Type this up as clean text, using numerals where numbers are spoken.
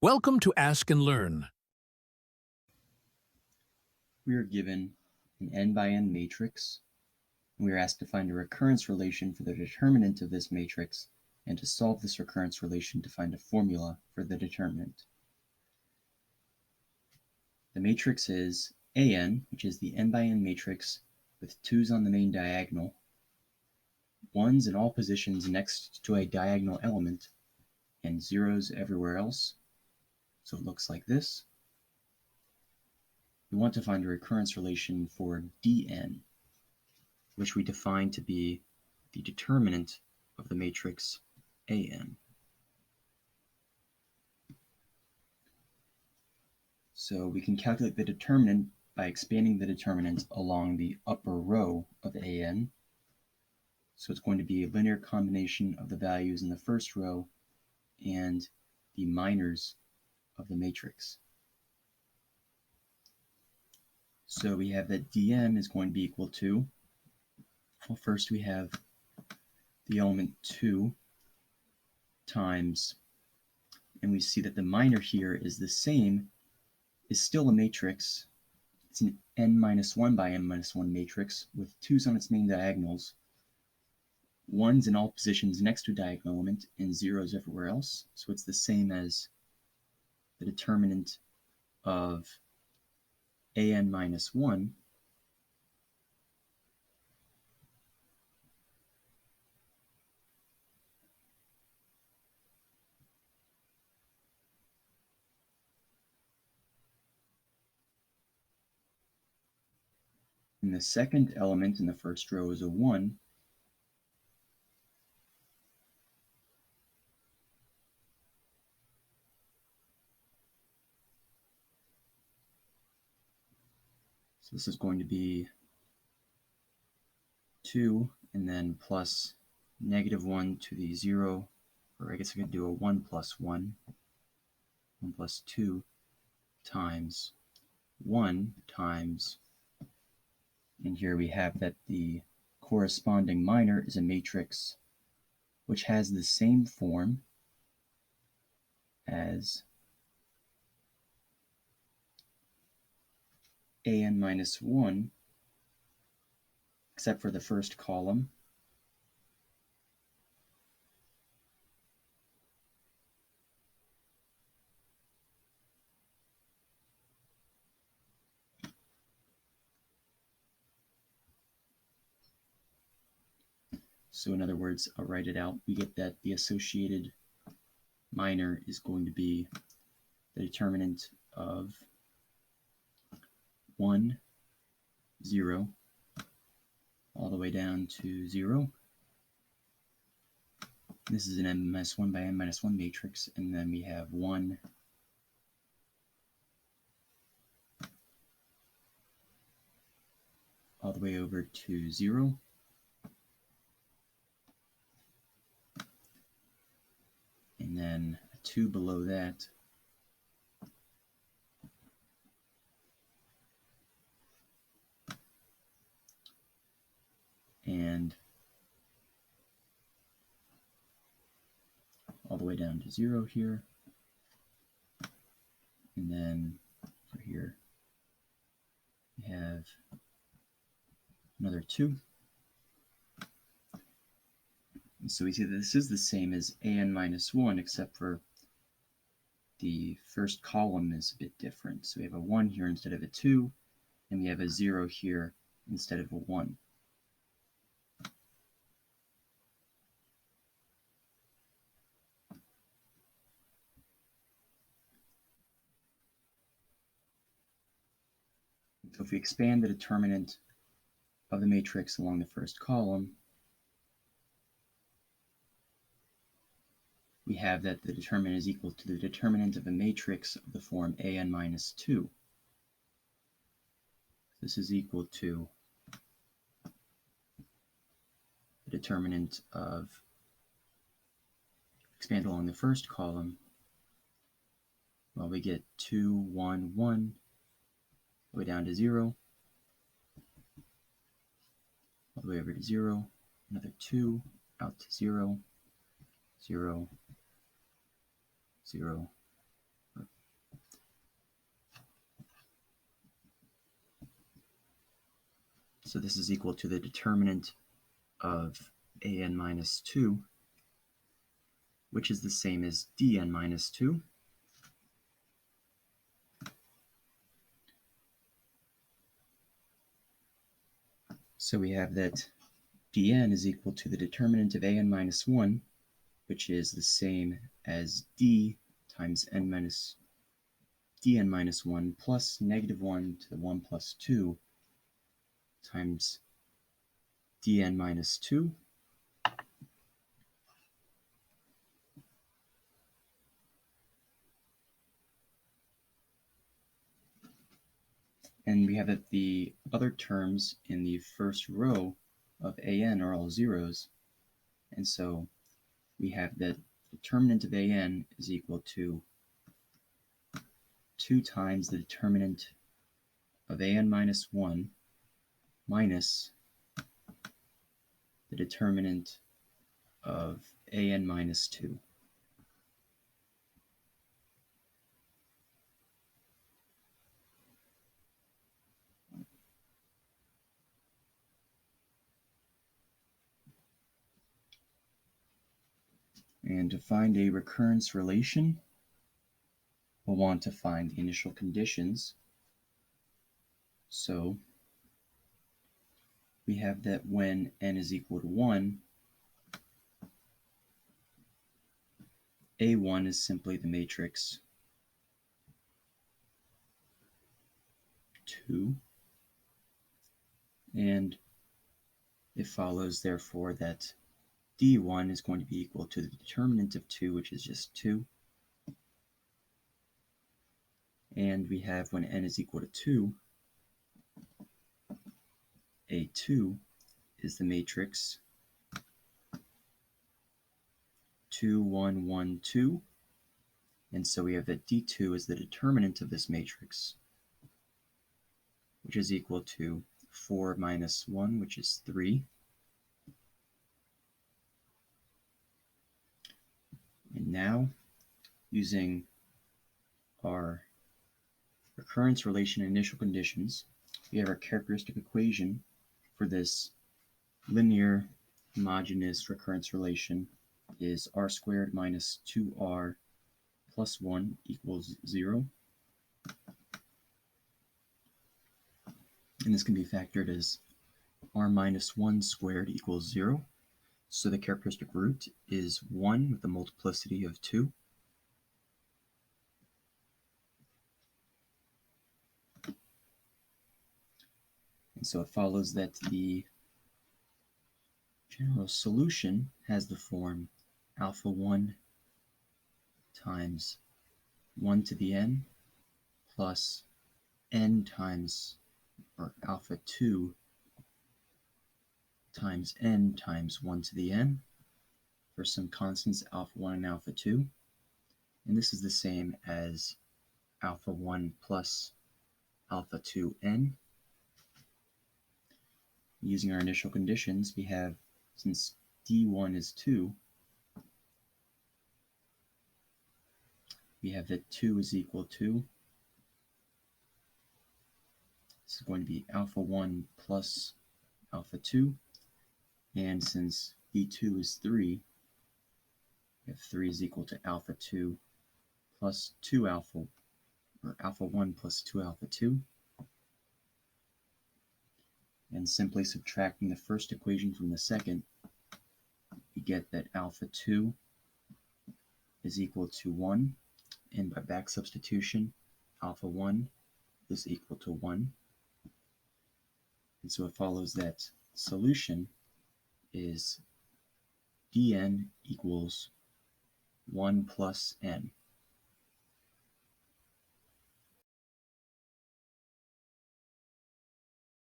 Welcome to Ask and Learn. We are given an n by n matrix, and we are asked to find a recurrence relation for the determinant of this matrix and to solve this recurrence relation to find a formula for the determinant. The matrix is AN, which is the n by n matrix with 2's on the main diagonal, 1's in all positions next to a diagonal element, and 0's everywhere else. So it looks like this. We want to find a recurrence relation for Dn, which we define to be the determinant of the matrix AN. So we can calculate the determinant by expanding the determinant along the upper row of AN. So it's going to be a linear combination of the values in the first row and the minors of the matrix. So we have that Dn is going to be equal to, well, first we have the element 2 times, and we see that the minor here is the same, is still a matrix. It's an n minus 1 by n minus 1 matrix with 2's on its main diagonals, 1's in all positions next to a diagonal element, and 0's everywhere else. So it's the same as the determinant of an minus 1 and the second element in the first row is a 1. So this is going to be 2 and then plus negative 1 to the 0, or I guess I could do a 1 plus 1, 1 plus 2 times 1 times, and here we have that the corresponding minor is a matrix which has the same form as an minus 1, except for the first column. So in other words, I'll write it out. We get that the associated minor is going to be the determinant of 1, 0, all the way down to 0. This is an n minus 1 by n minus 1 matrix, and then we have 1, all the way over to 0. And then a 2 below that. And all the way down to 0 here. And then for here, we have another 2. And so we see that this is the same as an minus 1, except for the first column is a bit different. So we have a 1 here instead of a 2, and we have a 0 here instead of a 1. So if we expand the determinant of the matrix along the first column, we have that the determinant is equal to the determinant of a matrix of the form an minus 2. This is equal to the determinant of, expand along the first column, well, we get 2, 1, 1, all the way down to 0, all the way over to 0, another 2, out to 0, 0, 0, So this is equal to the determinant of an minus 2, which is the same as dn minus 2. So we have that dn is equal to the determinant of an minus 1, which is the same as d times n minus dn minus 1 plus negative 1 to the 1 plus 2 times dn minus 2. And we have that the other terms in the first row of an are all zeros. And so we have that determinant of an is equal to 2 times the determinant of an minus 1 minus the determinant of an minus 2. And to find a recurrence relation, we'll want to find the initial conditions. So we have that when n is equal to 1, A1 is simply the matrix 2, and it follows therefore that D1 is going to be equal to the determinant of 2, which is just 2. And we have when n is equal to 2, A2 is the matrix 2, 1, 1, 2. And so we have that D2 is the determinant of this matrix, which is equal to 4 minus 1, which is 3. And now, using our recurrence relation and initial conditions, we have our characteristic equation for this linear homogeneous recurrence relation is r squared minus 2r plus 1 equals 0. And this can be factored as r minus 1 squared equals 0. So the characteristic root is 1 with a multiplicity of 2. And so it follows that the general solution has the form alpha 1 times 1 to the n plus n times, or alpha 2 times n times 1 to the n for some constants alpha 1 and alpha 2. And this is the same as alpha 1 plus alpha 2n. Using our initial conditions, we have, since d1 is 2, we have that 2 is equal to, this is going to be alpha 1 plus alpha 2, and since d2 is 3, we have 3 is equal to alpha 2 plus 2 alpha, or alpha 1 plus 2 alpha 2. And simply subtracting the first equation from the second, we get that alpha 2 is equal to 1, and by back substitution, alpha 1 is equal to 1. And so it follows that solution is dn equals 1 plus n.